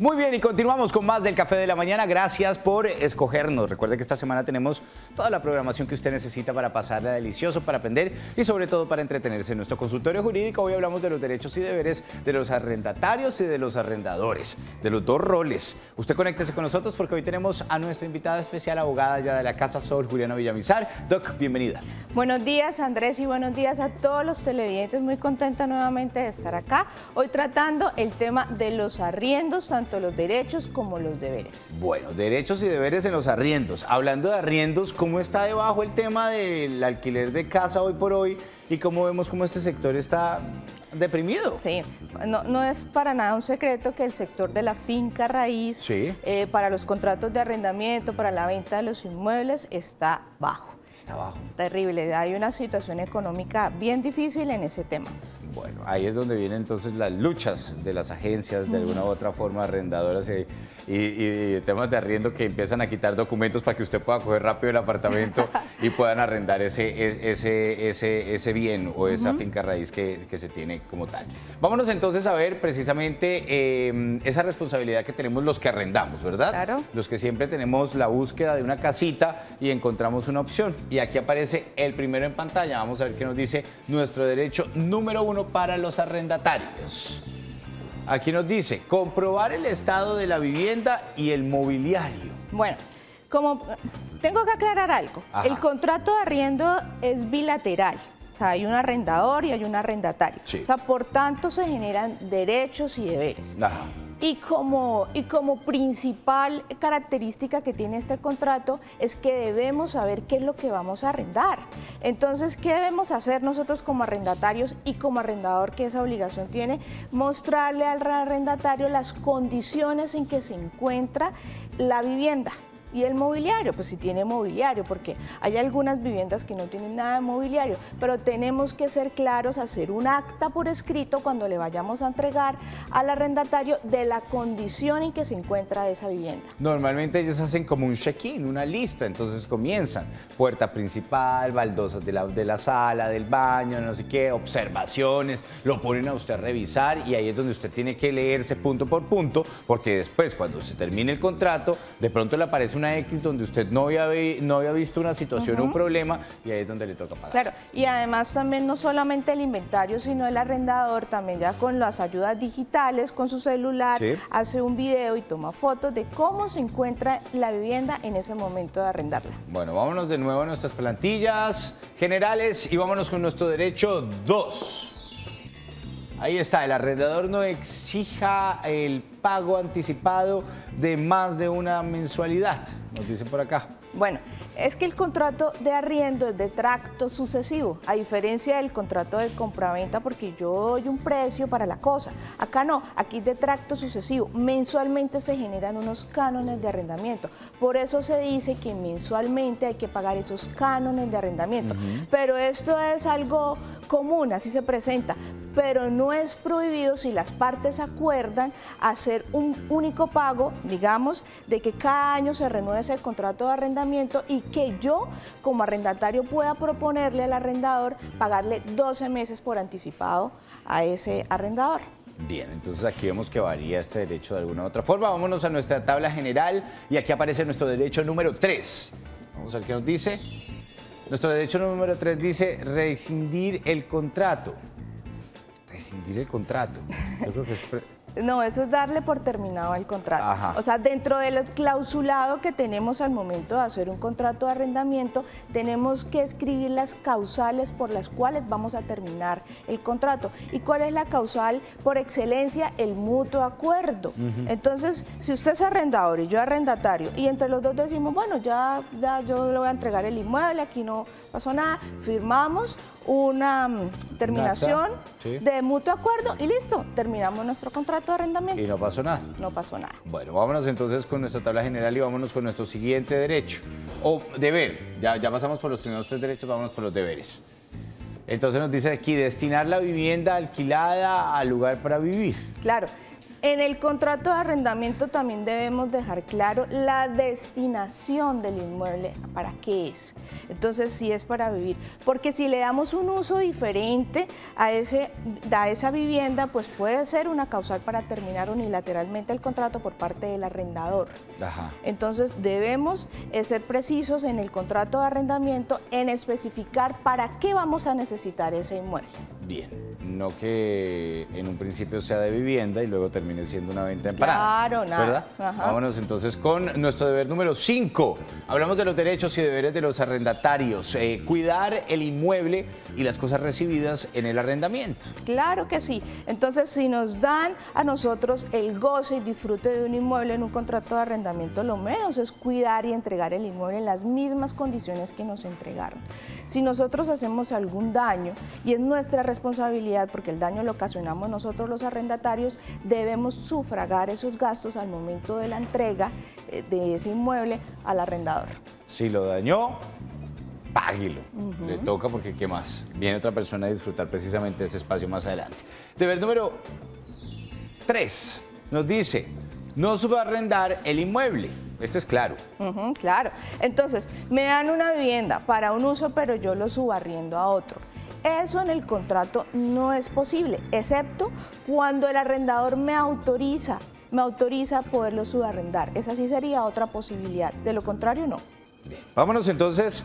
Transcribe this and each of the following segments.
Muy bien, y continuamos con más del Café de la Mañana. Gracias por escogernos. Recuerde que esta semana tenemos toda la programación que usted necesita para pasarla delicioso, para aprender y sobre todo para entretenerse. En nuestro consultorio jurídico hoy hablamos de los derechos y deberes de los arrendatarios y de los arrendadores, de los dos roles. Usted conéctese con nosotros porque hoy tenemos a nuestra invitada especial, abogada ya de la Casa Sol, Juliana Villamizar. Doc, bienvenida. Buenos días, Andrés, y buenos días a todos los televidentes. Muy contenta nuevamente de estar acá, hoy tratando el tema de los arriendos, tanto los derechos como los deberes. Bueno, derechos y deberes en los arriendos. Hablando de arriendos, ¿cómo está debajo el tema del alquiler de casa hoy por hoy? Y cómo vemos cómo este sector está deprimido. Sí, no es para nada un secreto que el sector de la finca raíz, sí, para los contratos de arrendamiento, para la venta de los inmuebles, está bajo. Está bajo. Terrible, hay una situación económica bien difícil en ese tema. Bueno, ahí es donde vienen entonces las luchas de las agencias, de alguna u otra forma, arrendadoras y temas de arriendo que empiezan a quitar documentos para que usted pueda coger rápido el apartamento y puedan arrendar ese bien o esa finca raíz que se tiene como tal. Vámonos entonces a ver precisamente esa responsabilidad que tenemos los que arrendamos, ¿verdad? Claro. Los que siempre tenemos la búsqueda de una casita y encontramos una opción. Y aquí aparece el primero en pantalla. Vamos a ver qué nos dice nuestro derecho número 1 para los arrendatarios. Aquí nos dice, comprobar el estado de la vivienda y el mobiliario. Bueno, como tengo que aclarar algo, Ajá. El contrato de arriendo es bilateral. O sea, hay un arrendador y hay un arrendatario. Sí. O sea, por tanto se generan derechos y deberes. Ajá. Y como principal característica que tiene este contrato es que debemos saber qué es lo que vamos a arrendar. Entonces, ¿qué debemos hacer nosotros como arrendatarios y como arrendador, que esa obligación tiene? Mostrarle al arrendatario las condiciones en que se encuentra la vivienda. Y el mobiliario, pues si tiene mobiliario, porque hay algunas viviendas que no tienen nada de mobiliario, pero tenemos que ser claros, hacer un acta por escrito cuando le vayamos a entregar al arrendatario de la condición en que se encuentra esa vivienda. Normalmente ellos hacen como un check-in, una lista, entonces comienzan, puerta principal, baldosas de la sala, del baño, no sé qué, observaciones, lo ponen a usted a revisar y ahí es donde usted tiene que leerse punto por punto, porque después cuando se termine el contrato, de pronto le aparece una X donde usted no había visto una situación o un problema y ahí es donde le toca pagar. Claro, y además también no solamente el inventario, sino el arrendador también ya con las ayudas digitales, con su celular, sí, hace un video y toma fotos de cómo se encuentra la vivienda en ese momento de arrendarla. Bueno, vámonos de nuevo a nuestras plantillas generales y vámonos con nuestro derecho 2. Ahí está, el arrendador no exija el pago anticipado de más de una mensualidad, nos dicen por acá. Bueno, es que el contrato de arriendo es de tracto sucesivo, a diferencia del contrato de compraventa, porque yo doy un precio para la cosa. Acá no, aquí es de tracto sucesivo. Mensualmente se generan unos cánones de arrendamiento. Por eso se dice que mensualmente hay que pagar esos cánones de arrendamiento. Pero esto es algo común, así se presenta. Pero no es prohibido si las partes acuerdan hacer un único pago, digamos, de que cada año se renueve ese contrato de arrendamiento y que yo como arrendatario pueda proponerle al arrendador pagarle 12 meses por anticipado a ese arrendador. Bien, entonces aquí vemos que varía este derecho de alguna u otra forma. Vámonos a nuestra tabla general y aquí aparece nuestro derecho número 3. Vamos a ver qué nos dice. Nuestro derecho número 3 dice rescindir el contrato. Rescindir el contrato. Yo creo que es... No, eso es darle por terminado el contrato. Ajá. O sea, dentro del clausulado que tenemos al momento de hacer un contrato de arrendamiento, tenemos que escribir las causales por las cuales vamos a terminar el contrato. ¿Y cuál es la causal por excelencia? El mutuo acuerdo. Entonces, si usted es arrendador y yo arrendatario, y entre los dos decimos, bueno, ya yo le voy a entregar el inmueble, aquí no pasó nada, firmamos una terminación de mutuo acuerdo y listo, terminamos nuestro contrato de arrendamiento. Y no pasó nada. No pasó nada. Bueno, vámonos entonces con nuestra tabla general y vámonos con nuestro siguiente derecho. O deber, ya pasamos por los primeros 3 derechos, vámonos por los deberes. Entonces nos dice aquí, destinar la vivienda alquilada al lugar para vivir. Claro. En el contrato de arrendamiento también debemos dejar claro la destinación del inmueble, para qué es. Entonces, si es para vivir, porque si le damos un uso diferente a esa vivienda, pues puede ser una causal para terminar unilateralmente el contrato por parte del arrendador. Ajá. Entonces, debemos ser precisos en el contrato de arrendamiento en especificar para qué vamos a necesitar ese inmueble. Bien, no que en un principio sea de vivienda y luego termine siendo una venta en paradas. Claro, nada. ¿Verdad? Ajá. Vámonos entonces con nuestro deber número 5. Hablamos de los derechos y deberes de los arrendatarios. Cuidar el inmueble y las cosas recibidas en el arrendamiento. Claro que sí. Entonces, si nos dan a nosotros el goce y disfrute de un inmueble en un contrato de arrendamiento, lo menos es cuidar y entregar el inmueble en las mismas condiciones que nos entregaron. Si nosotros hacemos algún daño, y es nuestra responsabilidad porque el daño lo ocasionamos nosotros los arrendatarios, debemos sufragar esos gastos al momento de la entrega de ese inmueble al arrendador. Si lo dañó, páguelo. Le toca porque ¿qué más? Viene otra persona a disfrutar precisamente de ese espacio más adelante. Deber número 3 nos dice, no subarrendar el inmueble. Esto es claro. Claro. Entonces, me dan una vivienda para un uso, pero yo lo subarriendo a otro. Eso en el contrato no es posible, excepto cuando el arrendador me autoriza a poderlo subarrendar. Esa sí sería otra posibilidad, de lo contrario no. Bien. Vámonos entonces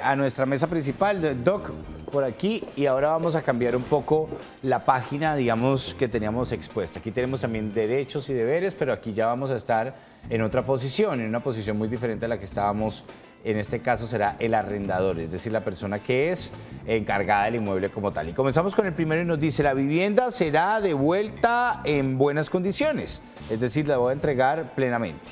a nuestra mesa principal, Doc, por aquí, y ahora vamos a cambiar un poco la página, digamos, que teníamos expuesta. Aquí tenemos también derechos y deberes, pero aquí ya vamos a estar en otra posición, en una posición muy diferente a la que estábamos. En este caso será el arrendador, es decir, la persona que es encargada del inmueble como tal. Y comenzamos con el primero y nos dice, la vivienda será devuelta en buenas condiciones, es decir, la voy a entregar plenamente.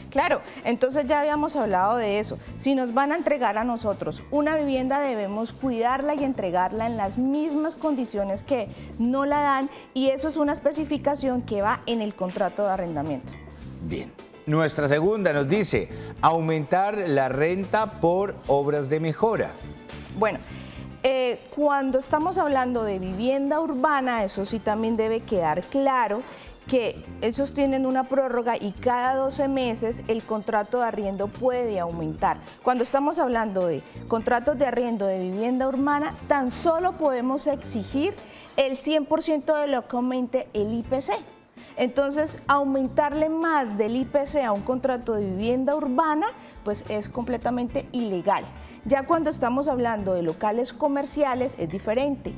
Claro, entonces ya habíamos hablado de eso. Si nos van a entregar a nosotros una vivienda, debemos cuidarla y entregarla en las mismas condiciones que no la dan, y eso es una especificación que va en el contrato de arrendamiento. Bien. Nuestra segunda nos dice, aumentar la renta por obras de mejora. Bueno, cuando estamos hablando de vivienda urbana, eso sí también debe quedar claro que esos tienen una prórroga y cada 12 meses el contrato de arriendo puede aumentar. Cuando estamos hablando de contratos de arriendo de vivienda urbana, tan solo podemos exigir el 100% de lo que aumente el IPC. Entonces, aumentarle más del IPC a un contrato de vivienda urbana, pues es completamente ilegal. Ya cuando estamos hablando de locales comerciales es diferente.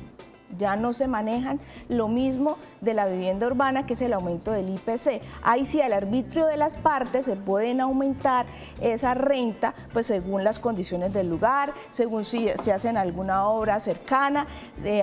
Ya no se manejan lo mismo de la vivienda urbana, que es el aumento del IPC. Ahí sí, al arbitrio de las partes se pueden aumentar esa renta, pues según las condiciones del lugar, según si hacen alguna obra cercana,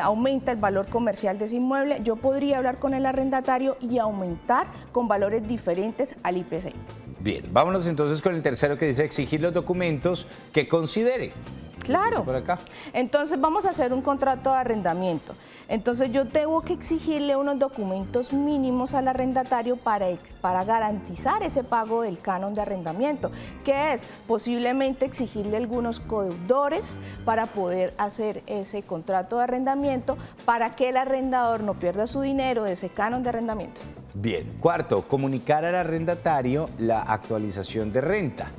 aumenta el valor comercial de ese inmueble. Yo podría hablar con el arrendatario y aumentar con valores diferentes al IPC. Bien, vámonos entonces con el tercero, que dice exigir los documentos que considere. Claro. Por acá. Entonces vamos a hacer un contrato de arrendamiento. Entonces yo tengo que exigirle unos documentos mínimos al arrendatario para garantizar ese pago del canon de arrendamiento, que es posiblemente exigirle algunos codeudores para poder hacer ese contrato de arrendamiento, para que el arrendador no pierda su dinero de ese canon de arrendamiento. Bien. cuarto, comunicar al arrendatario la actualización de renta.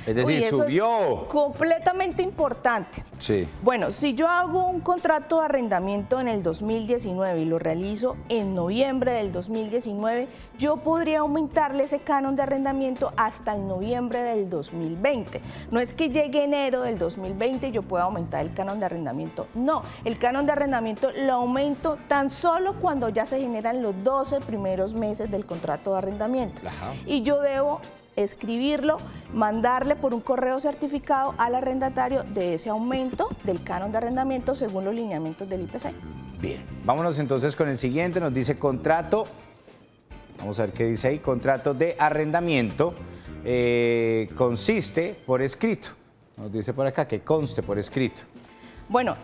Es decir, eso subió. Es completamente importante. Sí. Bueno, si yo hago un contrato de arrendamiento en el 2019 y lo realizo en noviembre del 2019, yo podría aumentarle ese canon de arrendamiento hasta el noviembre del 2020. No es que llegue enero del 2020 y yo pueda aumentar el canon de arrendamiento. No, el canon de arrendamiento lo aumento tan solo cuando ya se generan los 12 primeros meses del contrato de arrendamiento. Ajá. Y yo debo escribirlo, mandarle por un correo certificado al arrendatario de ese aumento del canon de arrendamiento según los lineamientos del IPC. Bien, vámonos entonces con el siguiente, nos dice contrato, vamos a ver qué dice ahí, contrato de arrendamiento, consiste por escrito, nos dice por acá que conste por escrito. Bueno,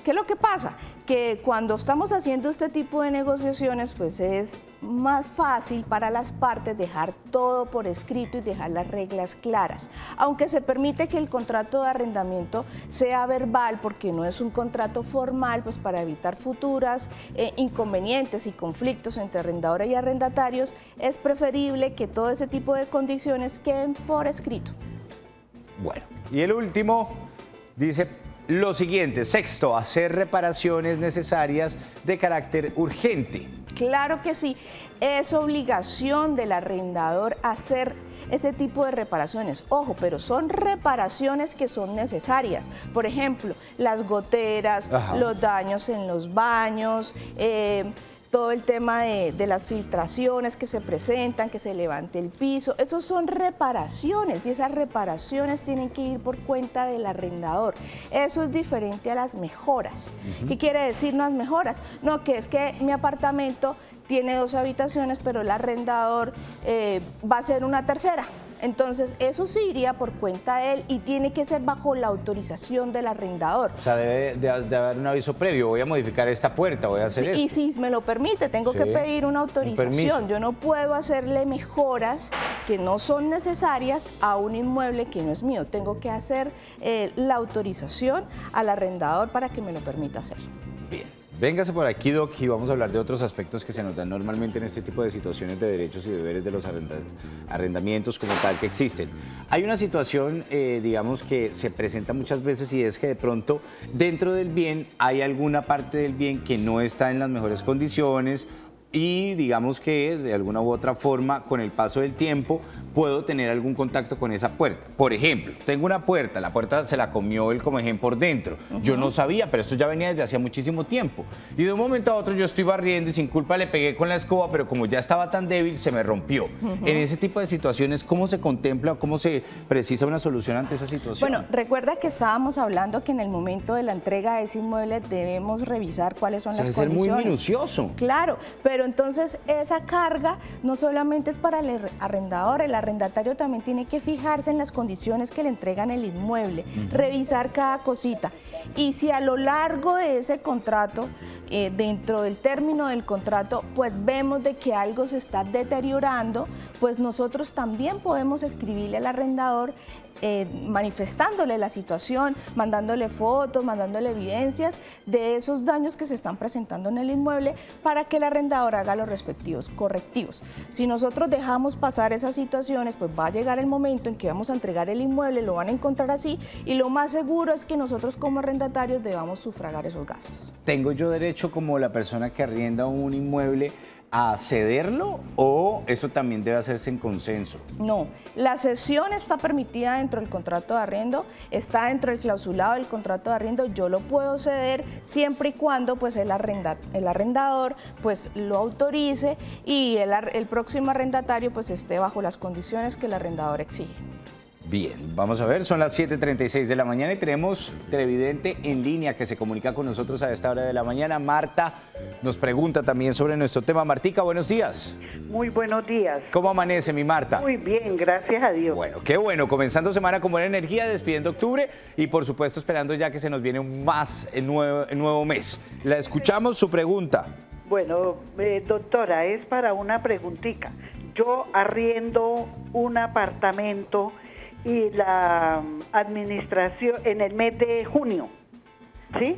¿Qué es lo que pasa? Que cuando estamos haciendo este tipo de negociaciones, pues es más fácil para las partes dejar todo por escrito y dejar las reglas claras. Aunque se permite que el contrato de arrendamiento sea verbal, porque no es un contrato formal, pues para evitar futuras inconvenientes y conflictos entre arrendadores y arrendatarios, es preferible que todo ese tipo de condiciones queden por escrito. Bueno, y el último dice lo siguiente: sexto, hacer reparaciones necesarias de carácter urgente. Claro que sí, es obligación del arrendador hacer ese tipo de reparaciones. Ojo, pero son reparaciones que son necesarias. Por ejemplo, las goteras, los daños en los baños, todo el tema de las filtraciones que se presentan, que se levante el piso. Esos son reparaciones y esas reparaciones tienen que ir por cuenta del arrendador. Eso es diferente a las mejoras. ¿Qué quiere decir las mejoras? No, que es que mi apartamento tiene 2 habitaciones, pero el arrendador va a hacer una tercera. Entonces, eso sí iría por cuenta de él y tiene que ser bajo la autorización del arrendador. O sea, debe de haber un aviso previo. Voy a modificar esta puerta, voy a hacer esto. Y si me lo permite, tengo que pedir una autorización. Yo no puedo hacerle mejoras que no son necesarias a un inmueble que no es mío. Tengo que hacer la autorización al arrendador para que me lo permita hacer. Bien. Véngase por aquí, Doc, y vamos a hablar de otros aspectos que se nos dan normalmente en este tipo de situaciones de derechos y deberes de los arrendamientos como tal que existen. Hay una situación, digamos, que se presenta muchas veces y es que de pronto dentro del bien hay alguna parte del bien que no está en las mejores condiciones y digamos que de alguna u otra forma con el paso del tiempo puedo tener algún contacto con esa puerta. Por ejemplo, tengo una puerta, la puerta se la comió el comején por dentro. Yo no sabía, pero esto ya venía desde hacía muchísimo tiempo. Y de un momento a otro yo estoy barriendo y sin culpa le pegué con la escoba, pero como ya estaba tan débil, se me rompió. En ese tipo de situaciones, ¿cómo se contempla o cómo se precisa una solución ante esa situación? Bueno, recuerda que estábamos hablando que en el momento de la entrega de ese inmueble debemos revisar cuáles son las condiciones. Debe ser muy minucioso. Claro, pero entonces esa carga no solamente es para el arrendador, el arrendatario también tiene que fijarse en las condiciones que le entregan el inmueble, revisar cada cosita. Y si a lo largo de ese contrato, dentro del término del contrato, pues vemos de que algo se está deteriorando, pues nosotros también podemos escribirle al arrendador manifestándole la situación, mandándole fotos, mandándole evidencias de esos daños que se están presentando en el inmueble para que el arrendador haga los respectivos correctivos. Si nosotros dejamos pasar esas situaciones, pues va a llegar el momento en que vamos a entregar el inmueble, lo van a encontrar así y lo más seguro es que nosotros como arrendatarios debamos sufragar esos gastos. ¿Tengo yo derecho como la persona que arrienda un inmueble a cederlo o eso también debe hacerse en consenso? No, la cesión está permitida dentro del contrato de arriendo, está dentro del clausulado del contrato de arriendo, yo lo puedo ceder siempre y cuando pues el arrendador pues lo autorice y el próximo arrendatario pues esté bajo las condiciones que el arrendador exige. Bien, vamos a ver, son las 7:36 de la mañana y tenemos televidente en línea que se comunica con nosotros a esta hora de la mañana. Marta nos pregunta también sobre nuestro tema. Martica, buenos días. Muy buenos días. ¿Cómo amanece, mi Marta? Muy bien, gracias a Dios. Bueno, qué bueno, comenzando semana con buena energía, despidiendo octubre y por supuesto esperando ya que se nos viene un nuevo mes. La escuchamos su pregunta. Bueno, doctora, es para una preguntita. Yo arriendo un apartamento y la administración en el mes de junio, ¿sí?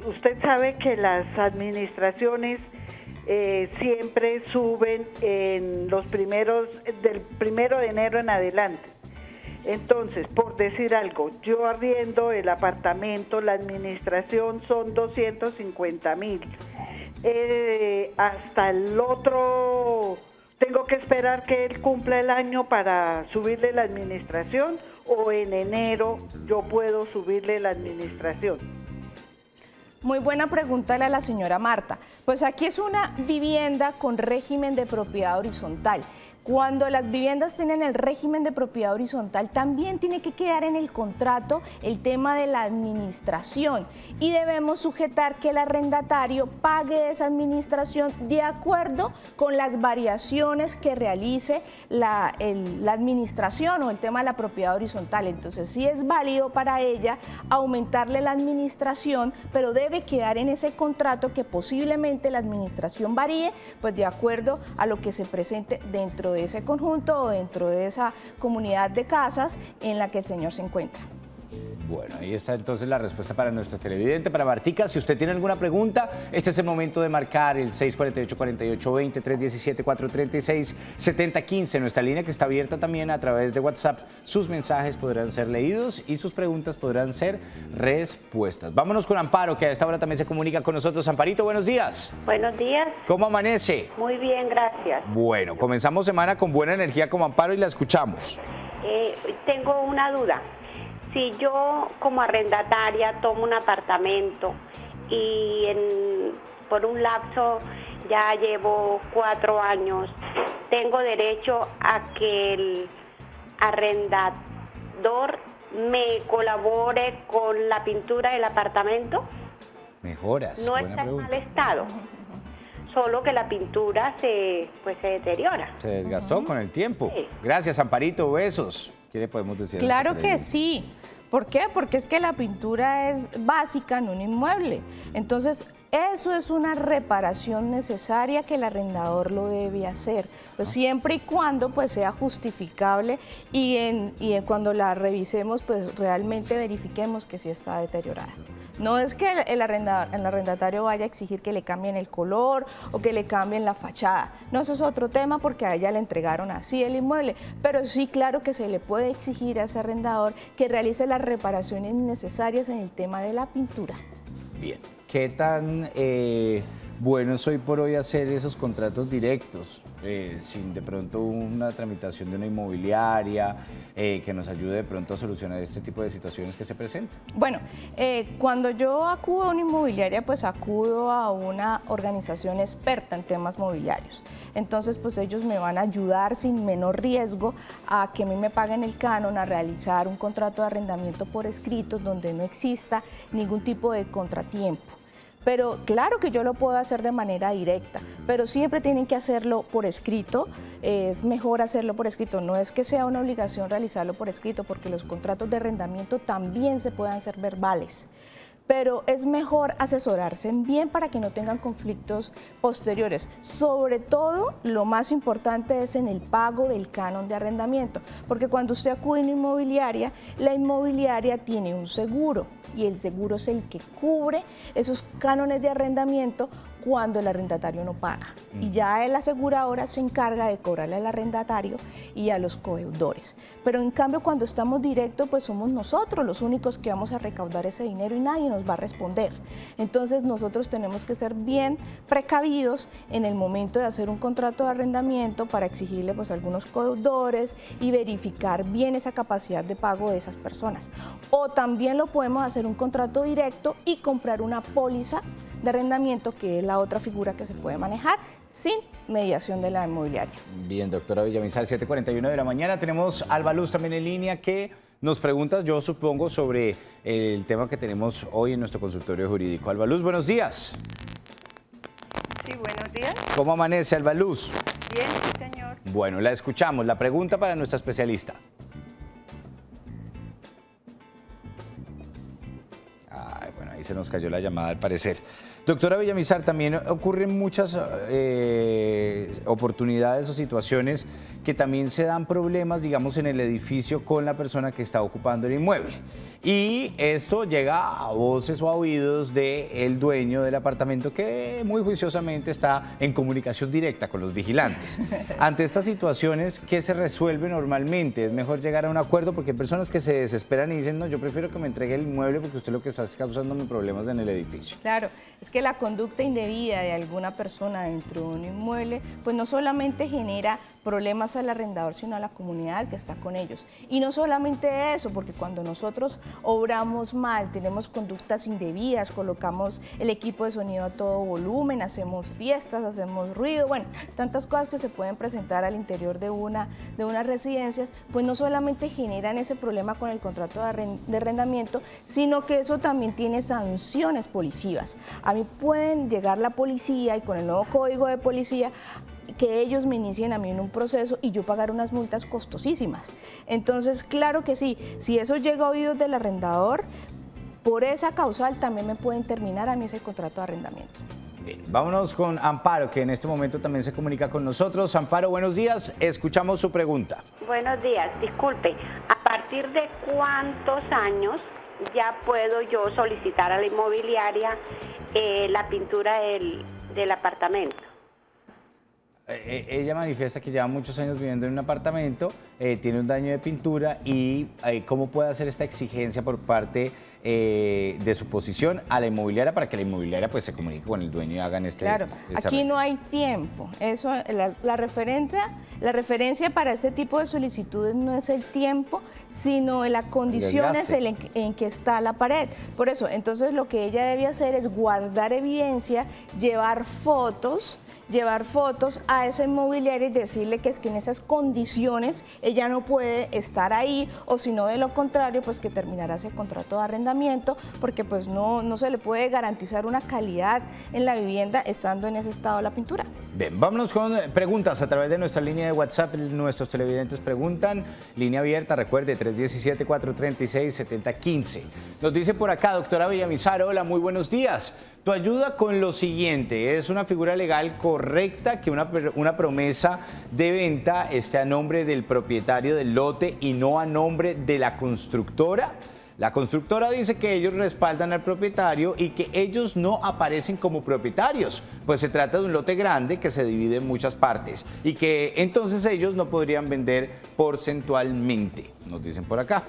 Usted sabe que las administraciones siempre suben en los primeros, del 1 de enero en adelante. Entonces, por decir algo, yo arriendo el apartamento, la administración son 250,000. Hasta el otro... ¿Tengo que esperar que él cumpla el año para subirle la administración o en enero yo puedo subirle la administración? Muy buena pregunta a la señora Marta. Pues aquí es una vivienda con régimen de propiedad horizontal. Cuando las viviendas tienen el régimen de propiedad horizontal, también tiene que quedar en el contrato el tema de la administración y debemos sujetar que el arrendatario pague esa administración de acuerdo con las variaciones que realice la administración o el tema de la propiedad horizontal. Entonces sí es válido para ella aumentarle la administración, pero debe quedar en ese contrato que posiblemente la administración varíe pues de acuerdo a lo que se presente dentro de ese conjunto o dentro de esa comunidad de casas en la que el señor se encuentra. Bueno, ahí está entonces la respuesta para nuestra televidente, para Martica. Si usted tiene alguna pregunta, este es el momento de marcar el 648-4820, 317-436-7015, nuestra línea que está abierta también a través de WhatsApp. Sus mensajes podrán ser leídos y sus preguntas podrán ser respuestas. Vámonos con Amparo, que a esta hora también se comunica con nosotros. Amparito, buenos días. Buenos días. ¿Cómo amanece? Muy bien, gracias. Bueno, comenzamos semana con buena energía como Amparo y la escuchamos. Tengo una duda. Si yo como arrendataria tomo un apartamento y por un lapso ya llevo 4 años, ¿tengo derecho a que el arrendador me colabore con la pintura del apartamento? Mejoras. No está en mal estado, solo que la pintura se deteriora. Se desgastó con el tiempo. Sí. Gracias, Amparito. Besos. ¿Qué le podemos decir? Claro que sí. ¿Por qué? Porque es que la pintura es básica en un inmueble. Entonces, eso es una reparación necesaria que el arrendador lo debe hacer, pues siempre y cuando pues sea justificable y cuando la revisemos pues realmente verifiquemos que sí está deteriorada. No es que el arrendatario vaya a exigir que le cambien el color o que le cambien la fachada. No, eso es otro tema porque a ella le entregaron así el inmueble. Pero sí, claro que se le puede exigir a ese arrendador que realice las reparaciones necesarias en el tema de la pintura. Bien. ¿Qué tan bueno es hoy por hoy hacer esos contratos directos, sin de pronto una tramitación de una inmobiliaria que nos ayude de pronto a solucionar este tipo de situaciones que se presentan? Bueno, cuando yo acudo a una inmobiliaria, pues acudo a una organización experta en temas mobiliarios. Entonces, pues ellos me van a ayudar sin menor riesgo a que a mí me paguen el canon, a realizar un contrato de arrendamiento por escrito donde no exista ningún tipo de contratiempo. Pero claro que yo lo puedo hacer de manera directa, pero siempre tienen que hacerlo por escrito. Es mejor hacerlo por escrito, no es que sea una obligación realizarlo por escrito, porque los contratos de arrendamiento también se pueden hacer verbales. Pero es mejor asesorarse bien para que no tengan conflictos posteriores. Sobre todo, lo más importante es en el pago del canon de arrendamiento, porque cuando usted acude a una inmobiliaria, la inmobiliaria tiene un seguro y el seguro es el que cubre esos cánones de arrendamiento cuando el arrendatario no paga. Y ya la aseguradora se encarga de cobrarle al arrendatario y a los codeudores. Pero en cambio, cuando estamos directos, pues somos nosotros los únicos que vamos a recaudar ese dinero y nadie nos va a responder. Entonces nosotros tenemos que ser bien precavidos en el momento de hacer un contrato de arrendamiento para exigirle pues a algunos codeudores y verificar bien esa capacidad de pago de esas personas. O también lo podemos hacer un contrato directo y comprar una póliza de arrendamiento, que es la otra figura que se puede manejar sin mediación de la inmobiliaria. Bien, doctora Villamizar, 7:41 de la mañana. Tenemos a Alba Luz también en línea que nos pregunta, yo supongo, sobre el tema que tenemos hoy en nuestro consultorio jurídico. Alba Luz, buenos días. Sí, buenos días. ¿Cómo amanece, Alba Luz? Bien, sí, señor. Bueno, la escuchamos. La pregunta para nuestra especialista. Ay, bueno, ahí se nos cayó la llamada al parecer. Doctora Villamizar, también ocurren muchas oportunidades o situaciones que también se dan problemas, digamos, en el edificio con la persona que está ocupando el inmueble. Y esto llega a voces o a oídos del dueño del apartamento que muy juiciosamente está en comunicación directa con los vigilantes. Ante estas situaciones, ¿qué se resuelve normalmente? ¿Es mejor llegar a un acuerdo? Porque hay personas que se desesperan y dicen, no, yo prefiero que me entregue el inmueble porque usted lo que está es causándome problemas en el edificio. Claro, es que la conducta indebida de alguna persona dentro de un inmueble, pues no solamente genera problemas al arrendador, sino a la comunidad que está con ellos. Y no solamente eso, porque cuando nosotros obramos mal, tenemos conductas indebidas, colocamos el equipo de sonido a todo volumen, hacemos fiestas, hacemos ruido, bueno, tantas cosas que se pueden presentar al interior de unas residencias, pues no solamente generan ese problema con el contrato de arrendamiento, sino que eso también tiene sanciones policivas. A mí pueden llegar la policía y con el nuevo código de policía que ellos me inicien a mí en un proceso y yo pagar unas multas costosísimas. Entonces, claro que sí, si eso llega a oídos del arrendador, por esa causal también me pueden terminar a mí ese contrato de arrendamiento. Bien, vámonos con Amparo, que en este momento también se comunica con nosotros. Amparo, buenos días, escuchamos su pregunta. Buenos días, disculpe, ¿a partir de cuántos años ya puedo yo solicitar a la inmobiliaria la pintura del apartamento? Ella manifiesta que lleva muchos años viviendo en un apartamento, tiene un daño de pintura y ¿cómo puede hacer esta exigencia por parte de su posición a la inmobiliaria para que la inmobiliaria pues se comunique con el dueño y hagan este... Claro, aquí no hay tiempo. Eso, la referencia para este tipo de solicitudes no es el tiempo, sino las condiciones en que está la pared. Por eso, entonces lo que ella debe hacer es guardar evidencia, llevar fotos a esa inmobiliaria y decirle que es que en esas condiciones ella no puede estar ahí, o si no, de lo contrario, pues que terminará ese contrato de arrendamiento, porque pues no se le puede garantizar una calidad en la vivienda estando en ese estado la pintura. Bien, vámonos con preguntas a través de nuestra línea de WhatsApp. Nuestros televidentes preguntan, línea abierta, recuerde, 317-436-7015. Nos dice por acá, doctora Villamizar, hola, muy buenos días. Tu ayuda con lo siguiente, ¿es una figura legal correcta que una promesa de venta esté a nombre del propietario del lote y no a nombre de la constructora? La constructora dice que ellos respaldan al propietario y que ellos no aparecen como propietarios, pues se trata de un lote grande que se divide en muchas partes y que entonces ellos no podrían vender porcentualmente, nos dicen por acá.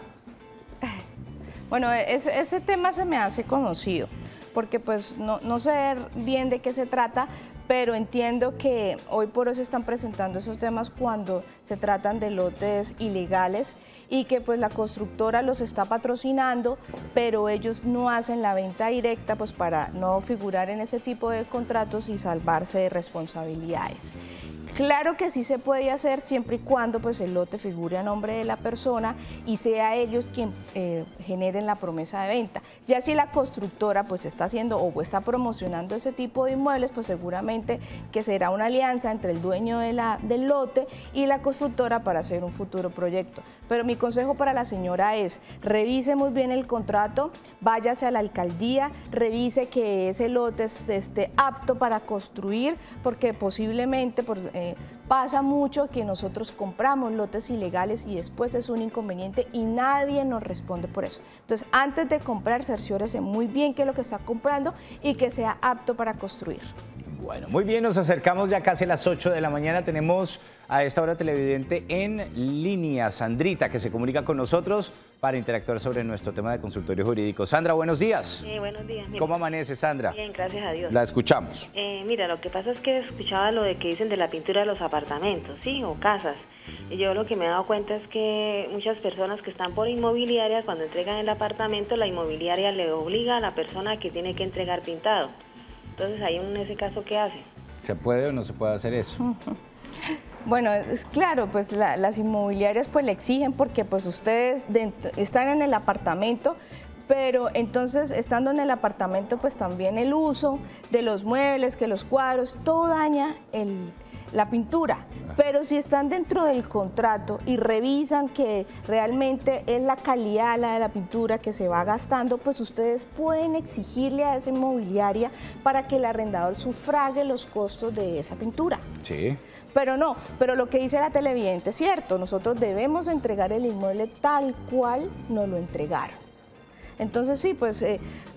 Bueno, ese tema se me hace conocido, porque pues no sé bien de qué se trata, pero entiendo que hoy por hoy se están presentando esos temas cuando se tratan de lotes ilegales y que pues la constructora los está patrocinando, pero ellos no hacen la venta directa pues para no figurar en ese tipo de contratos y salvarse de responsabilidades. Claro que sí se puede hacer siempre y cuando pues el lote figure a nombre de la persona y sea ellos quien generen la promesa de venta. Ya si la constructora pues está haciendo o está promocionando ese tipo de inmuebles, pues seguramente que será una alianza entre el dueño del lote y la constructora para hacer un futuro proyecto. Pero mi consejo para la señora es, revise muy bien el contrato, váyase a la alcaldía, revise que ese lote esté apto para construir, porque posiblemente pasa mucho que nosotros compramos lotes ilegales y después es un inconveniente y nadie nos responde por eso. Entonces, antes de comprar, cerciórese muy bien qué es lo que está comprando y que sea apto para construir. Bueno, muy bien, nos acercamos ya casi a las 8 de la mañana. Tenemos a esta hora televidente en línea, Sandrita, que se comunica con nosotros para interactuar sobre nuestro tema de consultorio jurídico. Sandra, buenos días. Buenos días. Mira. ¿Cómo amanece, Sandra? Bien, gracias a Dios. La escuchamos. Mira, lo que pasa es que escuchaba lo de que dicen de la pintura de los apartamentos, ¿sí? O casas. Y yo lo que me he dado cuenta es que muchas personas que están por inmobiliaria, cuando entregan el apartamento, la inmobiliaria le obliga a la persona que tiene que entregar pintado. Entonces, ahí en ese caso, ¿qué hace? ¿Se puede o no se puede hacer eso? Bueno, es claro, pues las inmobiliarias pues le exigen porque pues ustedes están en el apartamento, pero entonces estando en el apartamento pues también el uso de los muebles, que los cuadros, todo daña la pintura, pero si están dentro del contrato y revisan que realmente es la calidad de la pintura que se va gastando, pues ustedes pueden exigirle a esa inmobiliaria para que el arrendador sufrague los costos de esa pintura. Sí. Pero lo que dice la televidente es cierto, nosotros debemos entregar el inmueble tal cual nos lo entregaron. Entonces sí, pues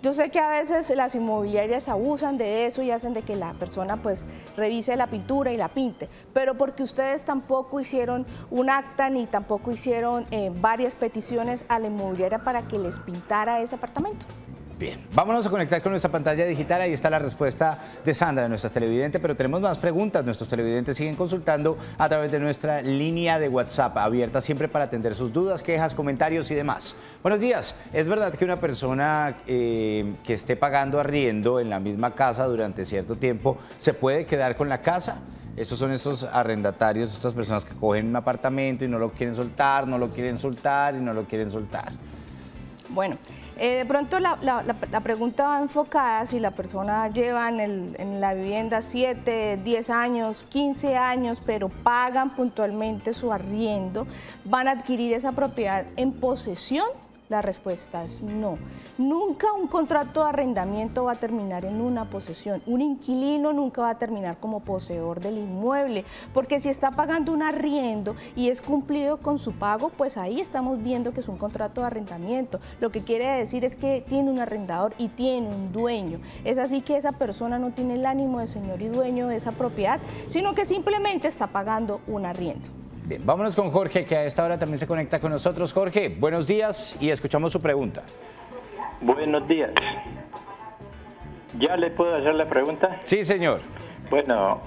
yo sé que a veces las inmobiliarias abusan de eso y hacen de que la persona pues revise la pintura y la pinte, pero porque ustedes tampoco hicieron un acta ni tampoco hicieron varias peticiones a la inmobiliaria para que les pintara ese apartamento. Bien, vámonos a conectar con nuestra pantalla digital. Ahí está la respuesta de Sandra, nuestra televidente, pero tenemos más preguntas. Nuestros televidentes siguen consultando a través de nuestra línea de WhatsApp, abierta siempre para atender sus dudas, quejas, comentarios y demás. Buenos días. ¿Es verdad que una persona que esté pagando arriendo en la misma casa durante cierto tiempo se puede quedar con la casa? Estos son estos arrendatarios, estas personas que cogen un apartamento y no lo quieren soltar, no lo quieren soltar y no lo quieren soltar. Bueno, de pronto la pregunta va enfocada si la persona lleva en la vivienda 7, 10 años, 15 años, pero pagan puntualmente su arriendo, ¿van a adquirir esa propiedad en posesión? La respuesta es no. Nunca un contrato de arrendamiento va a terminar en una posesión. Un inquilino nunca va a terminar como poseedor del inmueble, porque si está pagando un arriendo y es cumplido con su pago, pues ahí estamos viendo que es un contrato de arrendamiento. Lo que quiere decir es que tiene un arrendador y tiene un dueño. Es así que esa persona no tiene el ánimo de señor y dueño de esa propiedad, sino que simplemente está pagando un arriendo. Bien, vámonos con Jorge, que a esta hora también se conecta con nosotros. Jorge, buenos días y escuchamos su pregunta. Buenos días. ¿Ya le puedo hacer la pregunta? Sí, señor. Bueno,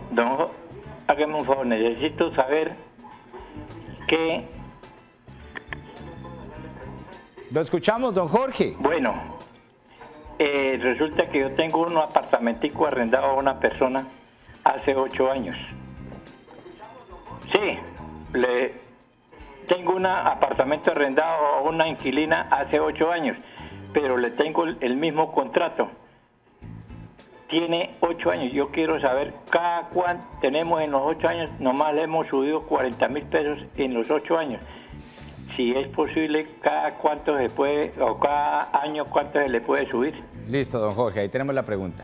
hágame un favor, necesito saber qué... Lo escuchamos, don Jorge. Bueno, resulta que yo tengo un apartamentico arrendado a una persona hace 8 años. Sí. Tengo un apartamento arrendado a una inquilina hace 8 años, pero le tengo el mismo contrato. Tiene 8 años. Yo quiero saber cada cuánto tenemos en los 8 años. Nomás le hemos subido 40.000 pesos en los 8 años. Si es posible, cada cuánto se puede, o cada año cuánto se le puede subir. Listo, don Jorge, ahí tenemos la pregunta.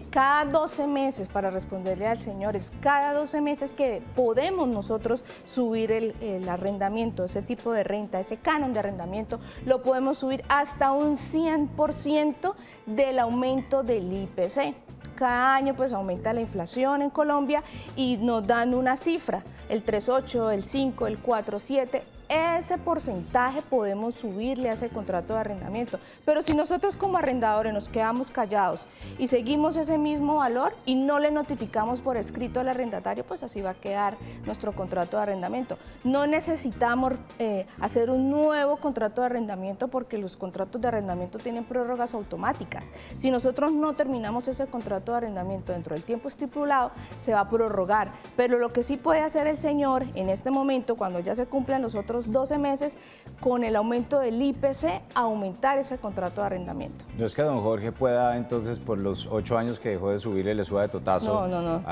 Cada 12 meses, para responderle al señor, es cada 12 meses que podemos nosotros subir el arrendamiento, ese tipo de renta, ese canon de arrendamiento, lo podemos subir hasta un 100% del aumento del IPC. Cada año pues aumenta la inflación en Colombia y nos dan una cifra, el 3.8, el 5, el 4.7. Ese porcentaje podemos subirle a ese contrato de arrendamiento, pero si nosotros como arrendadores nos quedamos callados y seguimos ese mismo valor y no le notificamos por escrito al arrendatario, pues así va a quedar nuestro contrato de arrendamiento. No necesitamos hacer un nuevo contrato de arrendamiento porque los contratos de arrendamiento tienen prórrogas automáticas. Si nosotros no terminamos ese contrato de arrendamiento dentro del tiempo estipulado, se va a prorrogar, pero lo que sí puede hacer el señor en este momento, cuando ya se cumplan los otros 12 meses, con el aumento del IPC, aumentar ese contrato de arrendamiento. No es que don Jorge pueda entonces por los 8 años que dejó de subirle le suba de totazo. No.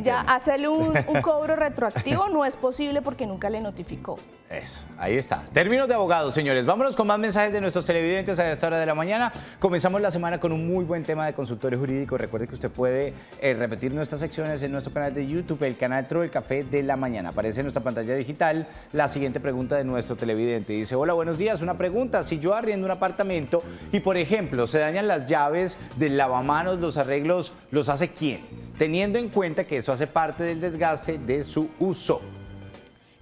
Ya hacerle un cobro retroactivo no es posible porque nunca le notificó. Eso, ahí está. Términos de abogados, señores. Vámonos con más mensajes de nuestros televidentes a esta hora de la mañana. Comenzamos la semana con un muy buen tema de consultorio jurídico. Recuerde que usted puede repetir nuestras secciones en nuestro canal de YouTube, el canal Tro del Café de la Mañana. Aparece en nuestra pantalla digital la siguiente pregunta de nuestro televidente. Dice, hola, buenos días. Una pregunta. Si yo arriendo un apartamento y, por ejemplo, se dañan las llaves del lavamanos, los arreglos, ¿los hace quién? Teniendo en cuenta que eso hace parte del desgaste de su uso.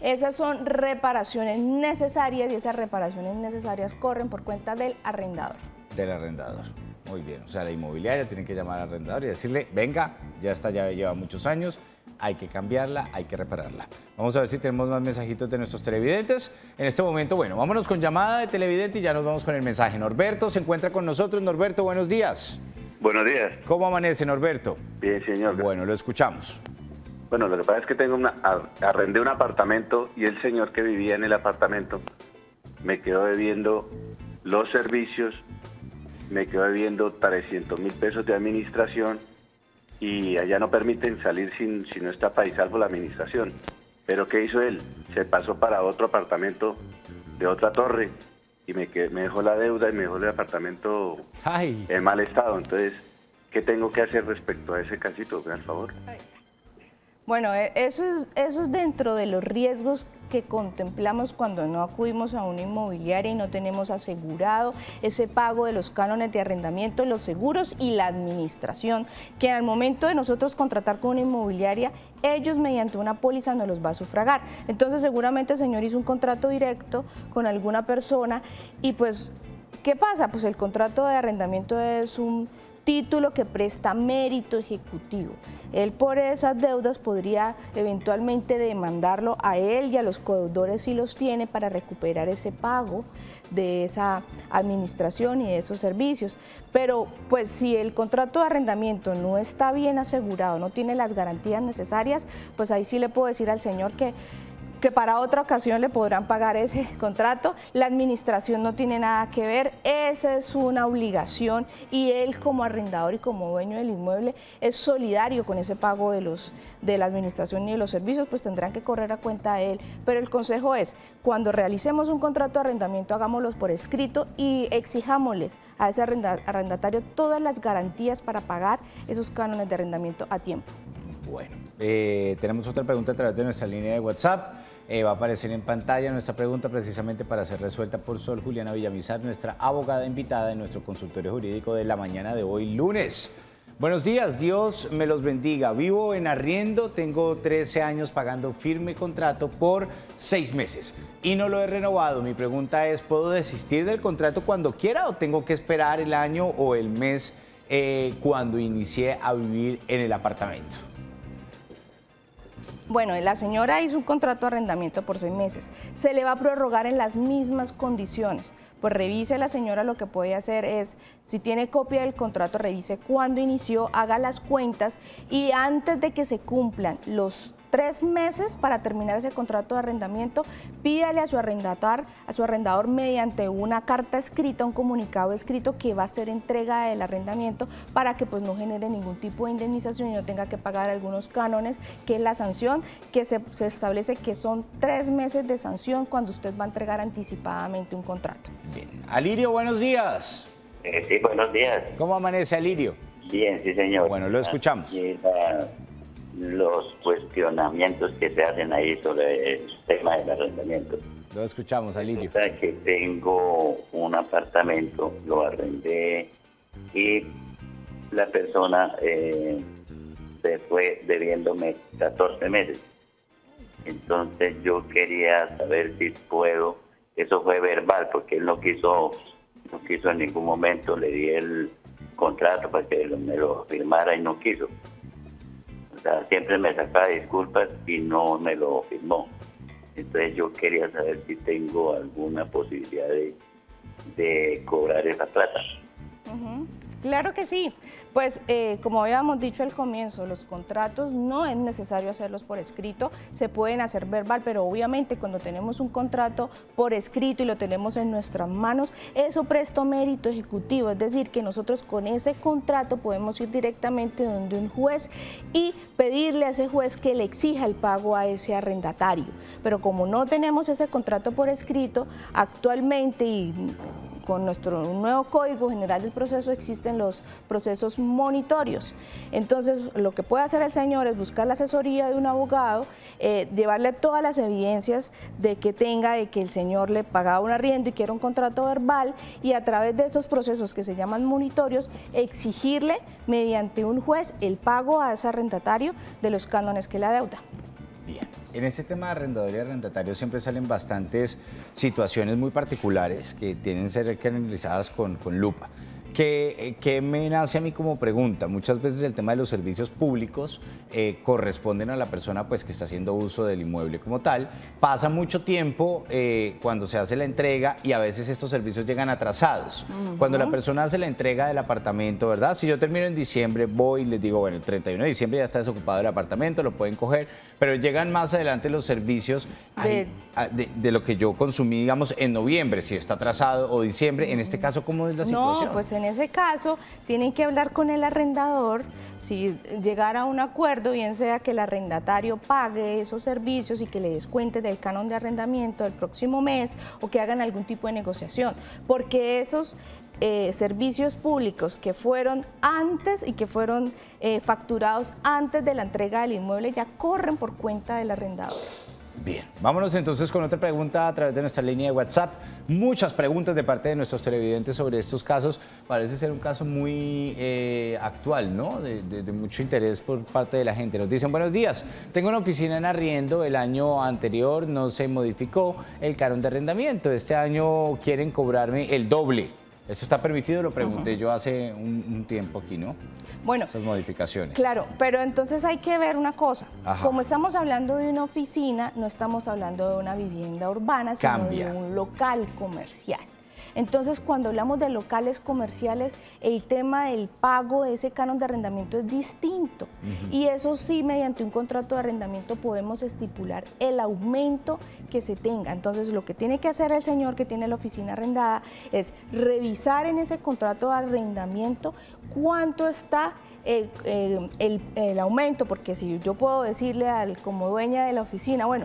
Esas son reparaciones necesarias y esas reparaciones necesarias corren por cuenta del arrendador. Del arrendador. Muy bien. O sea, la inmobiliaria tiene que llamar al arrendador y decirle, venga, ya esta llave lleva muchos años, hay que cambiarla, hay que repararla. Vamos a ver si tenemos más mensajitos de nuestros televidentes. En este momento, bueno, vámonos con llamada de televidente y ya nos vamos con el mensaje. Norberto se encuentra con nosotros. Norberto, buenos días. Buenos días. ¿Cómo amanece, Norberto? Bien, señor. Bueno, lo escuchamos. Bueno, lo que pasa es que arrendé un apartamento y el señor que vivía en el apartamento me quedó debiendo los servicios, me quedó debiendo 300.000 pesos de administración y allá no permiten salir si no está país salvo la administración. Pero ¿qué hizo él? Se pasó para otro apartamento de otra torre y me dejó la deuda y me dejó el apartamento en mal estado. Entonces, ¿qué tengo que hacer respecto a ese casito? Por favor. Bueno, eso es dentro de los riesgos que contemplamos cuando no acudimos a una inmobiliaria y no tenemos asegurado ese pago de los cánones de arrendamiento, los seguros y la administración, que al momento de nosotros contratar con una inmobiliaria, ellos mediante una póliza nos los va a sufragar. Entonces seguramente el señor hizo un contrato directo con alguna persona y pues ¿Qué pasa? Pues el contrato de arrendamiento es un título que presta mérito ejecutivo. Él por esas deudas podría eventualmente demandarlo a él y a los codeudores si los tiene para recuperar ese pago de esa administración y de esos servicios. Pero pues si el contrato de arrendamiento no está bien asegurado, no tiene las garantías necesarias, pues ahí sí le puedo decir al señor que para otra ocasión le podrán pagar ese contrato. La administración no tiene nada que ver, esa es una obligación y él como arrendador y como dueño del inmueble es solidario con ese pago de la administración y de los servicios, pues tendrán que correr a cuenta de él. Pero el consejo es, cuando realicemos un contrato de arrendamiento, hagámoslos por escrito y exijámosles a ese arrendatario todas las garantías para pagar esos cánones de arrendamiento a tiempo. Bueno, tenemos otra pregunta a través de nuestra línea de WhatsApp. Va a aparecer en pantalla nuestra pregunta precisamente para ser resuelta por Sol Juliana Villamizar, nuestra abogada invitada en nuestro consultorio jurídico de la mañana de hoy, lunes. Buenos días, Dios me los bendiga. Vivo en arriendo, tengo 13 años pagando firme contrato por 6 meses y no lo he renovado. Mi pregunta es, ¿puedo desistir del contrato cuando quiera o tengo que esperar el año o el mes cuando inicié a vivir en el apartamento? Bueno, la señora hizo un contrato de arrendamiento por 6 meses. Se le va a prorrogar en las mismas condiciones. Pues revise la señora, lo que puede hacer es, si tiene copia del contrato, revise cuándo inició, haga las cuentas y antes de que se cumplan los 3 meses para terminar ese contrato de arrendamiento, pídale a su arrendador mediante una carta escrita, un comunicado escrito que va a ser entrega del arrendamiento para que pues no genere ningún tipo de indemnización y no tenga que pagar algunos cánones, que es la sanción que se establece que son 3 meses de sanción cuando usted va a entregar anticipadamente un contrato. Bien. Alirio, buenos días. Sí, buenos días. ¿Cómo amanece, Alirio? Bien, sí, señor. Bueno, lo escuchamos. Los cuestionamientos que se hacen ahí sobre el tema del arrendamiento. Lo escuchamos, Alirio. O sea, que tengo un apartamento, lo arrendé y la persona se fue debiéndome 14 meses. Entonces yo quería saber si puedo, eso fue verbal, porque él no quiso en ningún momento, le di el contrato para que me lo firmara y no quiso. O sea, siempre me sacaba disculpas y no me lo firmó. Entonces yo quería saber si tengo alguna posibilidad de cobrar esa plata. Claro que sí. Pues como habíamos dicho al comienzo, los contratos no es necesario hacerlos por escrito, se pueden hacer verbal, pero obviamente cuando tenemos un contrato por escrito y lo tenemos en nuestras manos, eso presta mérito ejecutivo, es decir, que nosotros con ese contrato podemos ir directamente donde un juez y pedirle a ese juez que le exija el pago a ese arrendatario. Pero como no tenemos ese contrato por escrito, actualmente y con nuestro nuevo Código General del Proceso existen los procesos monitorios. Entonces, lo que puede hacer el señor es buscar la asesoría de un abogado, llevarle todas las evidencias de que el señor le pagaba un arriendo y quiera un contrato verbal y a través de esos procesos que se llaman monitorios, exigirle mediante un juez el pago a ese arrendatario de los cánones que le adeuda. Bien. En este tema de arrendador y arrendatario siempre salen bastantes situaciones muy particulares que tienen que ser analizadas con lupa. ¿Qué me nace a mí como pregunta? Muchas veces el tema de los servicios públicos corresponden a la persona pues, que está haciendo uso del inmueble como tal. Pasa mucho tiempo cuando se hace la entrega y a veces estos servicios llegan atrasados. Cuando la persona hace la entrega del apartamento, ¿verdad? Si yo termino en diciembre, voy y les digo, bueno, el 31 de diciembre ya está desocupado el apartamento, lo pueden coger, pero llegan más adelante los servicios de lo que yo consumí, digamos, en noviembre, si está atrasado, o diciembre. En este caso, ¿cómo es la situación? No, pues en ese caso tienen que hablar con el arrendador, si llegar a un acuerdo, bien sea que el arrendatario pague esos servicios y que le descuente del canon de arrendamiento del próximo mes o que hagan algún tipo de negociación, porque esos servicios públicos que fueron antes y que fueron facturados antes de la entrega del inmueble ya corren por cuenta del arrendador. Bien, vámonos entonces con otra pregunta a través de nuestra línea de WhatsApp. Muchas preguntas de parte de nuestros televidentes sobre estos casos. Parece ser un caso muy actual, ¿no? De mucho interés por parte de la gente. Nos dicen, buenos días, tengo una oficina en arriendo, el año anterior no se modificó el canon de arrendamiento, este año quieren cobrarme el doble. ¿Esto está permitido? Lo pregunté yo hace un tiempo aquí, ¿no? Bueno, esas modificaciones. Claro, pero entonces hay que ver una cosa. Ajá. Como estamos hablando de una oficina, no estamos hablando de una vivienda urbana, sino Cambia. de un local comercial. Entonces, cuando hablamos de locales comerciales, el tema del pago de ese canon de arrendamiento es distinto. Y eso sí, mediante un contrato de arrendamiento podemos estipular el aumento que se tenga. Entonces, lo que tiene que hacer el señor que tiene la oficina arrendada es revisar en ese contrato de arrendamiento cuánto está el aumento, porque si yo puedo decirle como dueña de la oficina, bueno,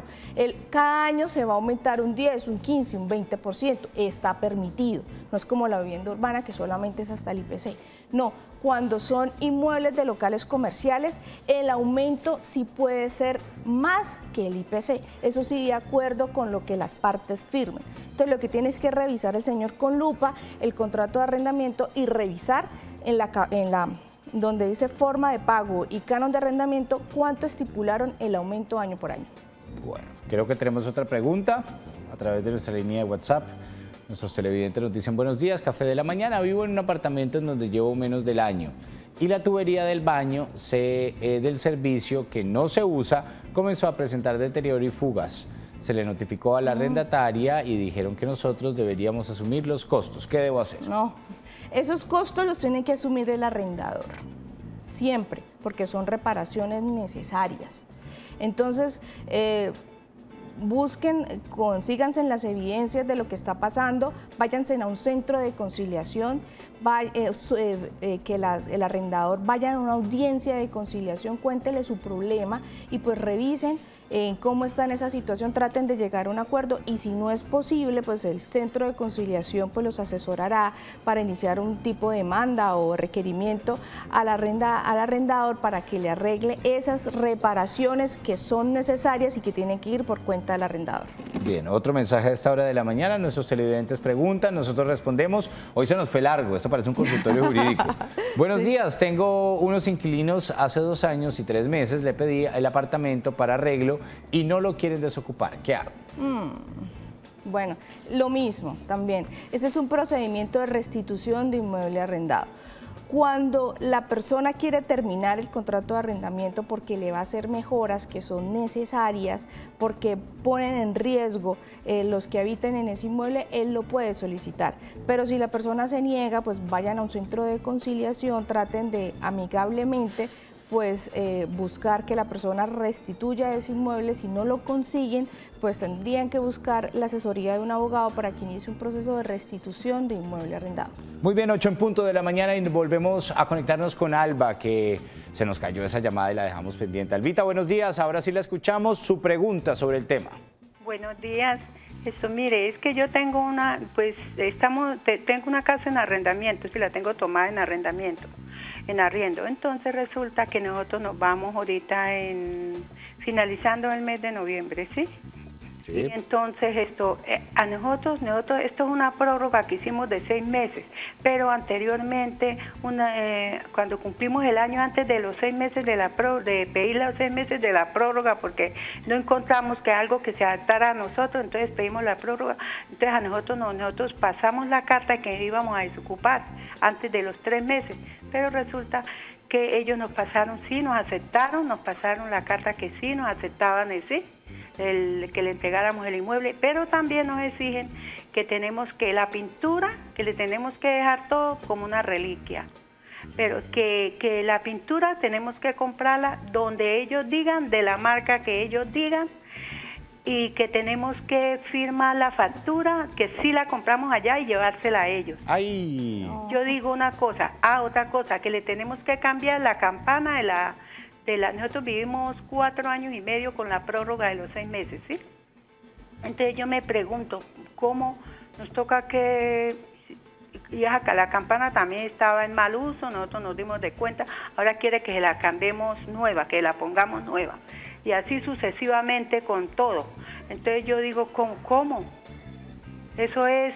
cada año se va a aumentar un 10, un 15, un 20%, está permitido, no es como la vivienda urbana que solamente es hasta el IPC, no, cuando son inmuebles de locales comerciales, el aumento sí puede ser más que el IPC, eso sí de acuerdo con lo que las partes firmen. Entonces lo que tienes que revisar el señor con lupa, el contrato de arrendamiento y revisar donde dice forma de pago y canon de arrendamiento, cuánto estipularon el aumento año por año. Bueno, creo que tenemos otra pregunta a través de nuestra línea de WhatsApp. Nuestros televidentes nos dicen: buenos días, Café de la Mañana, vivo en un apartamento en donde llevo menos del año y la tubería del baño del servicio que no se usa comenzó a presentar deterioro y fugas. Se le notificó a la arrendataria y dijeron que nosotros deberíamos asumir los costos. ¿Qué debo hacer? No, esos costos los tiene que asumir el arrendador, siempre, porque son reparaciones necesarias. Entonces, consíganse las evidencias de lo que está pasando, váyanse a un centro de conciliación, que el arrendador vaya a una audiencia de conciliación, cuéntele su problema y pues revisen cómo está en esa situación, traten de llegar a un acuerdo y si no es posible, pues el centro de conciliación pues los asesorará para iniciar un tipo de demanda o requerimiento al arrendador para que le arregle esas reparaciones que son necesarias y que tienen que ir por cuenta del arrendador. Bien, otro mensaje a esta hora de la mañana, nuestros televidentes preguntan, nosotros respondemos. Hoy se nos fue largo, esto parece un consultorio jurídico. Buenos días, tengo unos inquilinos, hace 2 años y 3 meses le pedí el apartamento para arreglo y no lo quieren desocupar. ¿Qué hago? Bueno, lo mismo también. Ese es un procedimiento de restitución de inmueble arrendado. Cuando la persona quiere terminar el contrato de arrendamiento porque le va a hacer mejoras que son necesarias, porque ponen en riesgo los que habitan en ese inmueble, él lo puede solicitar. Pero si la persona se niega, pues vayan a un centro de conciliación, traten de amigablemente pues buscar que la persona restituya ese inmueble. Si no lo consiguen, pues tendrían que buscar la asesoría de un abogado para que inicie un proceso de restitución de inmueble arrendado. Muy bien, 8 en punto de la mañana y volvemos a conectarnos con Alba, que se nos cayó esa llamada y la dejamos pendiente. Albita, buenos días, ahora sí la escuchamos, su pregunta sobre el tema. Buenos días. Mire, es que yo tengo tengo una casa en arrendamiento, si la tengo tomada en arrendamiento. En arriendo. Entonces resulta que nosotros nos vamos ahorita finalizando el mes de noviembre, ¿sí? Sí. Y entonces a nosotros esto es una prórroga que hicimos de 6 meses, pero anteriormente, cuando cumplimos el año antes de los 6 meses de pedir los 6 meses de la prórroga, porque no encontramos que algo que se adaptara a nosotros, entonces pedimos la prórroga. Entonces nosotros pasamos la carta que íbamos a desocupar antes de los 3 meses. Pero resulta que ellos nos pasaron, sí, nos aceptaron, nos pasaron la carta que sí, nos aceptaban que le entregáramos el inmueble, pero también nos exigen que tenemos que la pintura, que le tenemos que dejar todo como una reliquia, pero que la pintura tenemos que comprarla donde ellos digan, de la marca que ellos digan, y que tenemos que firmar la factura, que sí la compramos allá y llevársela a ellos. ¡Ay! Yo digo una cosa, otra cosa, que le tenemos que cambiar la campana nosotros vivimos 4 años y medio con la prórroga de los 6 meses, ¿sí? Entonces yo me pregunto, ¿cómo nos toca que... Y acá la campana también estaba en mal uso, nosotros nos dimos de cuenta, ahora quiere que la cambiemos nueva, que la pongamos nueva. Y así sucesivamente con todo. Entonces yo digo, ¿cómo? Eso es...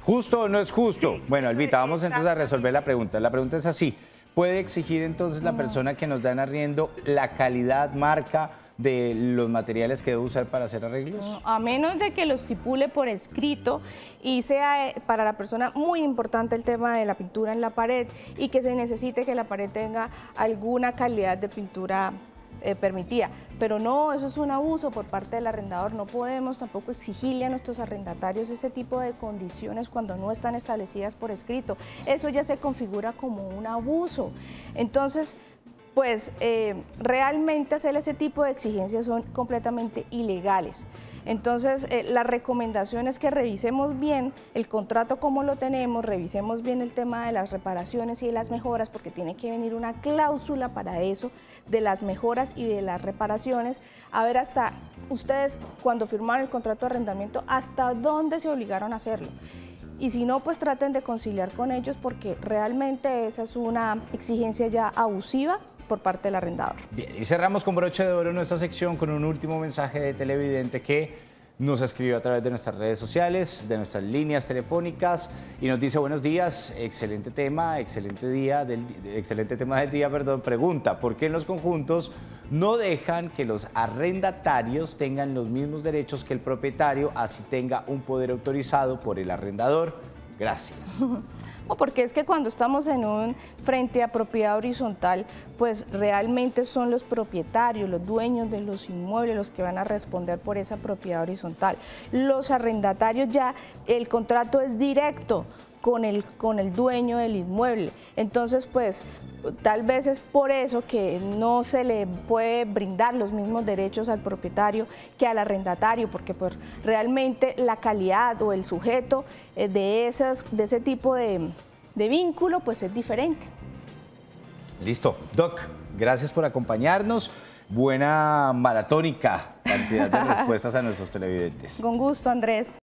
¿Justo o no es justo? Sí, bueno, Albita, vamos entonces a resolver la pregunta. La pregunta es así: ¿puede exigir entonces la persona que nos da en arriendo la calidad, marca, de los materiales que debe usar para hacer arreglos? A menos de que lo estipule por escrito y sea para la persona muy importante el tema de la pintura en la pared y que se necesite que la pared tenga alguna calidad de pintura permitida, pero no, eso es un abuso por parte del arrendador. No podemos tampoco exigirle a nuestros arrendatarios ese tipo de condiciones cuando no están establecidas por escrito. Eso ya se configura como un abuso. Entonces, pues realmente hacer ese tipo de exigencias son completamente ilegales. Entonces, la recomendación es que revisemos bien el contrato como lo tenemos, revisemos bien el tema de las reparaciones y de las mejoras, porque tiene que venir una cláusula para eso, de las mejoras y de las reparaciones, a ver hasta ustedes cuando firmaron el contrato de arrendamiento, hasta dónde se obligaron a hacerlo. Y si no, pues traten de conciliar con ellos, porque realmente esa es una exigencia ya abusiva por parte del arrendador. Bien, y cerramos con broche de oro nuestra sección con un último mensaje de televidente que nos escribió a través de nuestras redes sociales, de nuestras líneas telefónicas y nos dice: buenos días, excelente tema, excelente tema del día, perdón. Pregunta: ¿por qué en los conjuntos no dejan que los arrendatarios tengan los mismos derechos que el propietario, así tenga un poder autorizado por el arrendador? Gracias. Porque es que cuando estamos en un frente a propiedad horizontal, pues realmente son los propietarios, los dueños de los inmuebles los que van a responder por esa propiedad horizontal. Los arrendatarios ya, el contrato es directo con el dueño del inmueble. Entonces, pues tal vez es por eso que no se le puede brindar los mismos derechos al propietario que al arrendatario, porque pues realmente la calidad o el sujeto de ese tipo de vínculo pues es diferente. Listo. Doc, gracias por acompañarnos. Buena maratónica cantidad de respuestas a nuestros televidentes. Con gusto, Andrés.